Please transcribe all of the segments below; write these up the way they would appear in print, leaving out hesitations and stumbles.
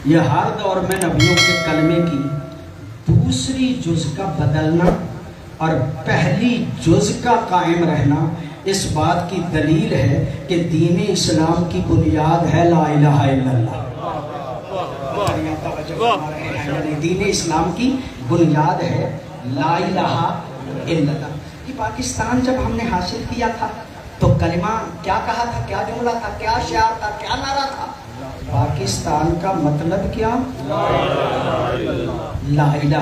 یہ ہر دور میں نبیوں کے کلمے کی دوسری جز کا بدلنا اور پہلی جز کا قائم رہنا اس بات کی دلیل ہے کہ دین اسلام کی بنیاد ہے لا الہ الا اللہ۔ دین اسلام کی بنیاد ہے لا الہ الا اللہ۔ کہ پاکستان جب ہم نے حاصل کیا تھا تو کلمہ کیا کہا تھا، کیا جملہ تھا، کیا شعار تھا، کیا نعرہ تھا؟ پاکستان کا مطلب کیا؟ لا الہ الا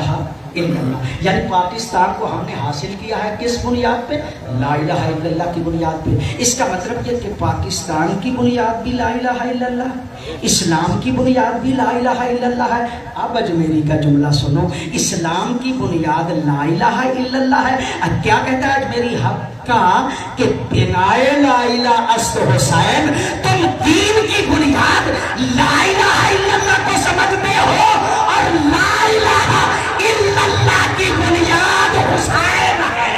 اللہ۔ یعنی پاکستان کو ہم نے حاصل کیا ہے کس بنیاد پہ؟ لا الہ الا اللہ کی بنیاد پہ۔ اس کا مطلب یہ کہ پاکستان کی بنیاد بھی لا الہ الا اللہ، اسلام کی بنیاد بھی لا الہ الا اللہ ہے۔ اب اجمیری کا جملہ سنو، اسلام کی بنیاد لا الہ الا اللہ ہے۔ اب کیا کہتا ہے اجمیری حق کا کہ بنائے لا الہ است حسین، تم دین کی بنیاد لا الہ الا اللہ کو سمجھتے ہو اور لا الہ الا اللہ کی بنیاد حسین ہے۔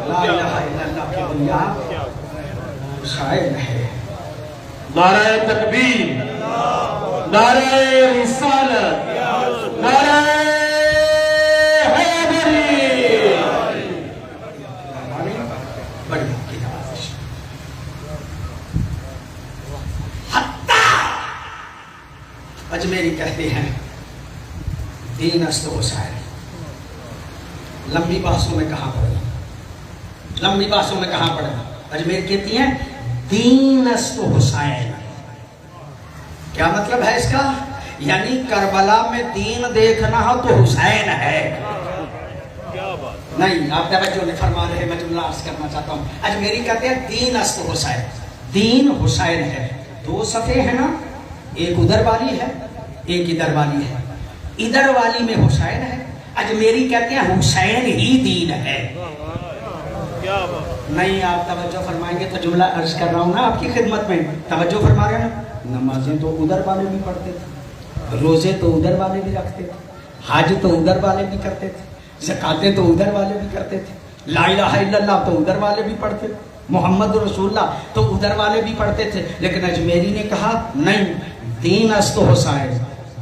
لا الہ الا اللہ کی بنیاد حسین ہے۔ نعرہ تکبیر، نعرہ رسالت، نعرہ حیدری۔ اجمیری کہتے ہیں دین است حسین۔ لمبی بحثوں میں کہاں پڑھیں، لمبی بحثوں میں کہاں پڑھیں؟ اجمیر کہتی ہیں دین است حسین۔ کیا مطلب ہے اس کا؟ یعنی کربلا میں دین دیکھنا ہو تو حسین ہے۔ نہیں، آپ توجہ نہیں فرما رہے، میں جملہ عرض کرنا چاہتا ہوں۔ اجمیری کہتے ہیں دین است حسین، دین حسین ہے۔ دو صفحے ہیں نا، ایک ادھر والی ہے ایک ادھر والی ہے۔ ادھر والی میں حسین ہے، اجمیری کہتے ہیں حسین ہی دین ہے۔ نہیں، آپ توجہ فرمائیں گے تو جملہ عرض کر رہا ہوں نا آپ کی خدمت میں، توجہ فرما رہے ہیں نا۔ نمازیں تو ادھر والے بھی پڑھتے تھے، روزے تو ادھر والے بھی رکھتے تھے، حج تو ادھر والے بھی کرتے تھے، زکاتیں تو ادھر والے بھی کرتے تھے، لا الہ الا اللہ تو ادھر والے بھی پڑھتے تھے، محمد رسول اللہ تو ادھر والے بھی پڑھتے تھے۔ لیکن اجمیری نے کہا نہیں، دین است حسین،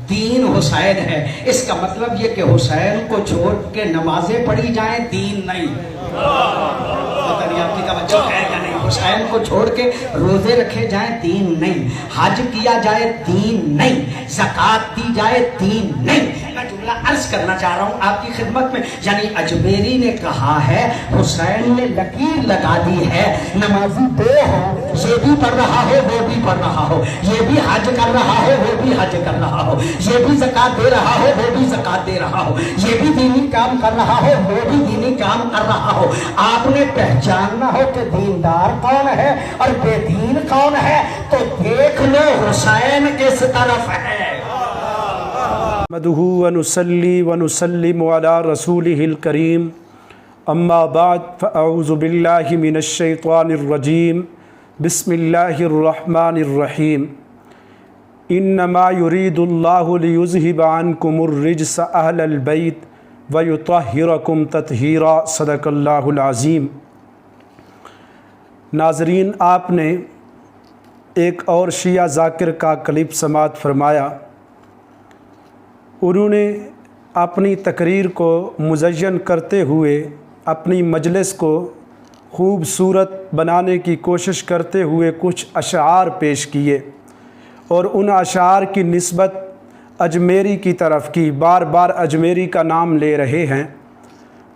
دین حسین ہے۔ اس کا مطلب یہ کہ حسین کو چھوڑ کے نمازیں پڑھی جائیں، دین نہیں۔ پتہ نہیں آپ کی توجہ ہے یا نہیں۔ حسین کو چھوڑ کے روزے رکھے جائیں، دین نہیں۔ حج کیا جائے، دین نہیں۔ زکوٰۃ دی جائے، دین نہیں۔ میں جملہ عرض کرنا چاہ رہا ہوں آپ کی خدمت میں، یعنی اجمیری نے کہا ہے حسین نے لکیر لگا دی ہے، نمازی دو ہو، یہ بھی پڑھ رہا ہو وہ بھی پڑھ رہا ہو، یہ بھی حج کر رہا ہو وہ بھی حج کر رہا ہو، یہ بھی زکوٰۃ دے رہا ہو وہ بھی زکوٰۃ دے رہا ہو، یہ بھی دینی کام کر رہا ہو وہ بھی دینی کام کر رہا ہو۔ آپ نے پہچاننا ہو کہ دیندار کون ہے اور بے دین کون ہے تو دیکھ لو حسین کس طرف ہے۔ نحمدہ ونصلی ونسلم علی رسولہ الکریم، اما بعد فاعوذ باللہ من الشیطان الرجیم، بسم اللہ الرحمن الرحیم۔ انما یرید اللہ لیذہب عنکم الرجس اہل البیت ویطہرکم تطہیرا، صدق اللہ العظیم۔ ناظرین، آپ نے ایک اور شیعہ ذاکر کا کلپ سماعت فرمایا۔ انہوں نے اپنی تقریر کو مزین کرتے ہوئے اپنی مجلس کو خوبصورت بنانے کی کوشش کرتے ہوئے کچھ اشعار پیش کیے اور ان اشعار کی نسبت اجمیری کی طرف کی، بار بار اجمیری کا نام لے رہے ہیں۔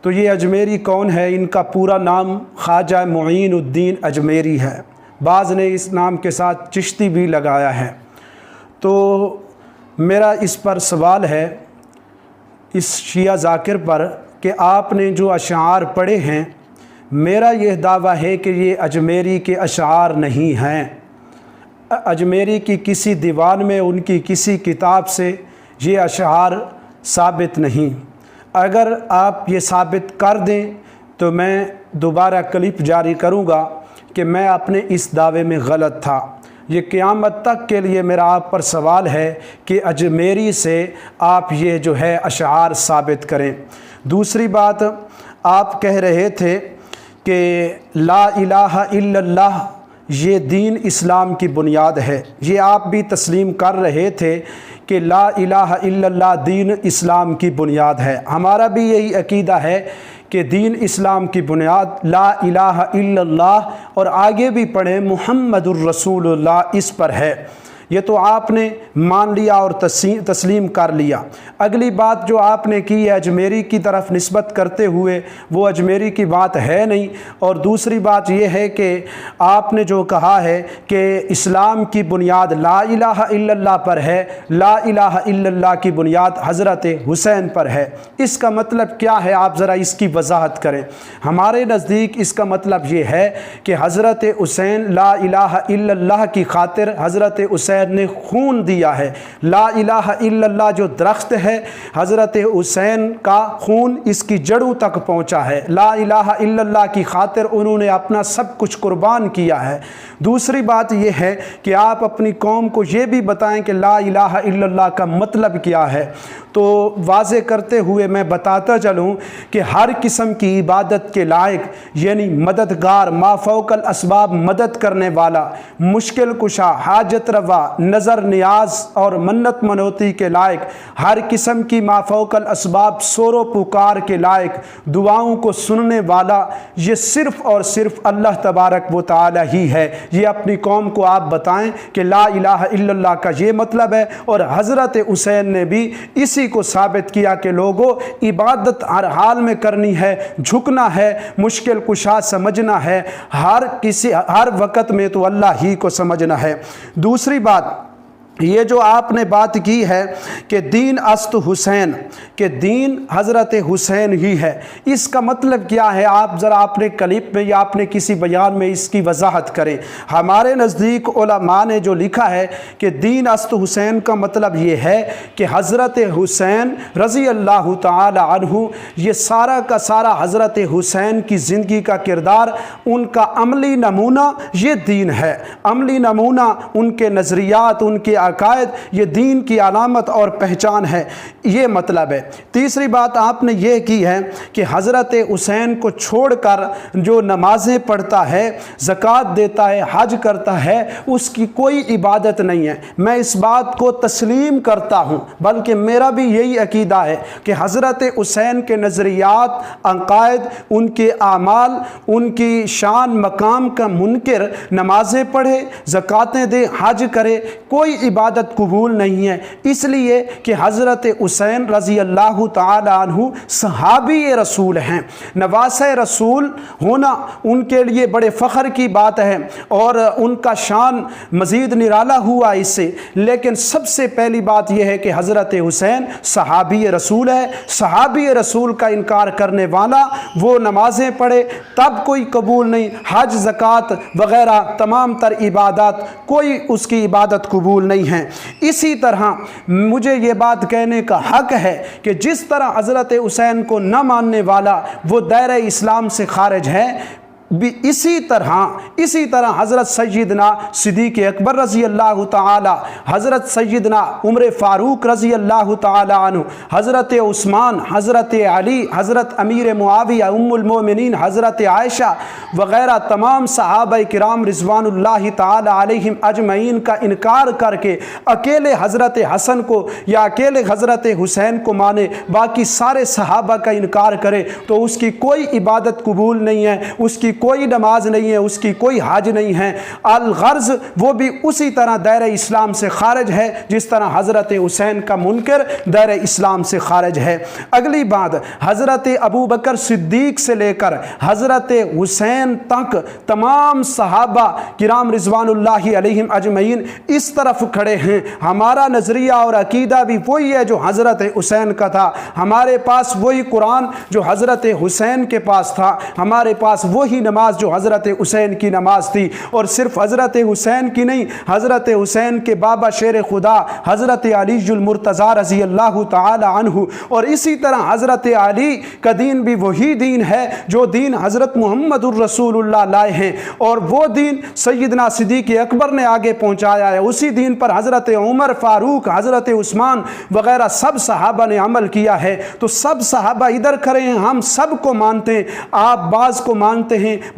تو یہ اجمیری کون ہے؟ ان کا پورا نام خواجہ معین الدین اجمیری ہے، بعض نے اس نام کے ساتھ چشتی بھی لگایا ہے۔ تو میرا اس پر سوال ہے، اس شیعہ ذاکر پر، کہ آپ نے جو اشعار پڑھے ہیں، میرا یہ دعویٰ ہے کہ یہ اجمیری کے اشعار نہیں ہیں۔ اجمیری کی کسی دیوان میں، ان کی کسی کتاب سے یہ اشعار ثابت نہیں۔ اگر آپ یہ ثابت کر دیں تو میں دوبارہ کلپ جاری کروں گا کہ میں اپنے اس دعوے میں غلط تھا۔ یہ قیامت تک کے لیے میرا آپ پر سوال ہے کہ اجمیری سے آپ یہ جو ہے اشعار ثابت کریں۔ دوسری بات، آپ کہہ رہے تھے کہ لا الہ الا اللہ یہ دین اسلام کی بنیاد ہے۔ یہ آپ بھی تسلیم کر رہے تھے کہ لا الہ الا اللہ دین اسلام کی بنیاد ہے۔ ہمارا بھی یہی عقیدہ ہے کہ دین اسلام کی بنیاد لا الہ الا اللہ اور آگے بھی پڑھیں محمد الرسول اللہ اس پر ہے۔ یہ تو آپ نے مان لیا اور تسلیم کر لیا۔ اگلی بات جو آپ نے کی ہے اجمیری کی طرف نسبت کرتے ہوئے، وہ اجمیری کی بات ہے نہیں۔ اور دوسری بات یہ ہے کہ آپ نے جو کہا ہے کہ اسلام کی بنیاد لا الہ الا اللہ پر ہے، لا الہ الا اللہ کی بنیاد حضرت حسین پر ہے، اس کا مطلب کیا ہے؟ آپ ذرا اس کی وضاحت کریں۔ ہمارے نزدیک اس کا مطلب یہ ہے کہ حضرت حسین لا الہ الا اللہ کی خاطر حضرت حسین نے خون دیا ہے۔ لا الہ الا اللہ جو درخت ہے، حضرت حسین کا خون اس کی جڑوں تک پہنچا ہے۔ لا الہ الا اللہ کی خاطر انہوں نے اپنا سب کچھ قربان کیا ہے۔ دوسری بات یہ ہے کہ آپ اپنی قوم کو یہ بھی بتائیں کہ لا الہ الا اللہ کا مطلب کیا ہے۔ تو واضح کرتے ہوئے میں بتاتا چلوں کہ ہر قسم کی عبادت کے لائق، یعنی مددگار، ما فوق الاسباب مدد کرنے والا، مشکل کشا، حاجت روا، نظر نیاز اور منت منوتی کے لائق، ہر قسم کی ما فوق الاسباب سور و پکار کے لائق، دعاؤں کو سننے والا، یہ صرف اور صرف اللہ تبارک و تعالی ہی ہے۔ یہ اپنی قوم کو آپ بتائیں کہ لا الہ الا اللہ کا یہ مطلب ہے۔ اور حضرت حسین نے بھی اسی کو ثابت کیا کہ لوگوں عبادت ہر حال میں کرنی ہے، جھکنا ہے، مشکل کشا سمجھنا ہے، ہر وقت میں تو اللہ ہی کو سمجھنا ہے۔ دوسری بات یہ جو آپ نے بات کی ہے کہ دین است حسین، کہ دین حضرت حسین ہی ہے، اس کا مطلب کیا ہے؟ آپ ذرا اپنے کلپ میں یا اپنے کسی بیان میں اس کی وضاحت کریں۔ ہمارے نزدیک علماء نے جو لکھا ہے کہ دین است حسین کا مطلب یہ ہے کہ حضرت حسین رضی اللہ تعالی عنہ، یہ سارا کا سارا حضرت حسین کی زندگی کا کردار، ان کا عملی نمونہ یہ دین ہے۔ عملی نمونہ ان کے نظریات، ان کے عقائد، یہ دین کی علامت اور پہچان ہے، یہ مطلب ہے۔ تیسری بات آپ نے یہ کی ہے کہ حضرت حسین کو چھوڑ کر جو نمازیں پڑھتا ہے، زکوٰۃ دیتا ہے، حج کرتا ہے، اس کی کوئی عبادت نہیں ہے۔ میں اس بات کو تسلیم کرتا ہوں، بلکہ میرا بھی یہی عقیدہ ہے کہ حضرت حسین کے نظریات، عقائد، ان کے اعمال، ان کی شان مقام کا منکر نمازیں پڑھے، زکوٰۃیں دے، حج کرے، کوئی عبادت قبول نہیں ہے، اس لیے کہ حضرت حسین رضی اللہ تعالی عنہ صحابی رسول ہیں۔ نواسہ رسول ہونا ان کے لیے بڑے فخر کی بات ہے اور ان کا شان مزید نرالا ہوا اس سے، لیکن سب سے پہلی بات یہ ہے کہ حضرت حسین صحابی رسول ہے۔ صحابی رسول کا انکار کرنے والا وہ نمازیں پڑھے تب کوئی قبول نہیں، حج، زکوٰۃ وغیرہ تمام تر عبادات کوئی اس کی عبادت قبول نہیں ہے۔ اسی طرح مجھے یہ بات کہنے کا حق ہے کہ جس طرح حضرت حسین کو نہ ماننے والا وہ دائرہ اسلام سے خارج ہے، بھی اسی طرح حضرت سیدنا صدیق اکبر رضی اللہ تعالی، حضرت سیدنا عمر فاروق رضی اللہ تعالی عنہ، حضرت عثمان، حضرت علی، حضرت امیر معاویہ، ام المومنین حضرت عائشہ وغیرہ تمام صحابہ کرام رضوان اللہ تعالی علیہم اجمعین کا انکار کر کے اکیلے حضرت حسن کو یا اکیلے حضرت حسین کو مانے، باقی سارے صحابہ کا انکار کرے تو اس کی کوئی عبادت قبول نہیں ہے، اس کی کوئی نماز نہیں ہے، اس کی کوئی حج نہیں ہے۔ الغرض وہ بھی اسی طرح دائرہ اسلام سے خارج ہے جس طرح حضرت حسین کا منکر دائرہ اسلام سے خارج ہے۔ اگلی بات، حضرت ابوبکر صدیق سے لے کر حضرت حسین تک تمام صحابہ کرام رضوان اللہ علیہم اجمعین اس طرف کھڑے ہیں۔ ہمارا نظریہ اور عقیدہ بھی وہی ہے جو حضرت حسین کا تھا، ہمارے پاس وہی قرآن جو حضرت حسین کے پاس تھا، ہمارے پاس وہی نماز جو حضرت حسین کی نماز تھی، اور صرف حضرت حسین کی نہیں، حضرت حسین کے بابا شیر خدا حضرت علی المرتضی رضی اللہ تعالی عنہ، اور اسی طرح حضرت علی کا دین بھی وہی دین ہے جو دین حضرت محمد الرسول اللہ لائے ہیں، اور وہ دین سیدنا صدیق اکبر نے آگے پہنچایا ہے۔ اسی دین پر حضرت عمر فاروق، حضرت عثمان وغیرہ سب صحابہ نے عمل کیا ہے۔ تو سب صحابہ ادھر کھڑے ہیں، ہم سب کو مانتے ہیں، آپ بعض کو مانتے ہیں،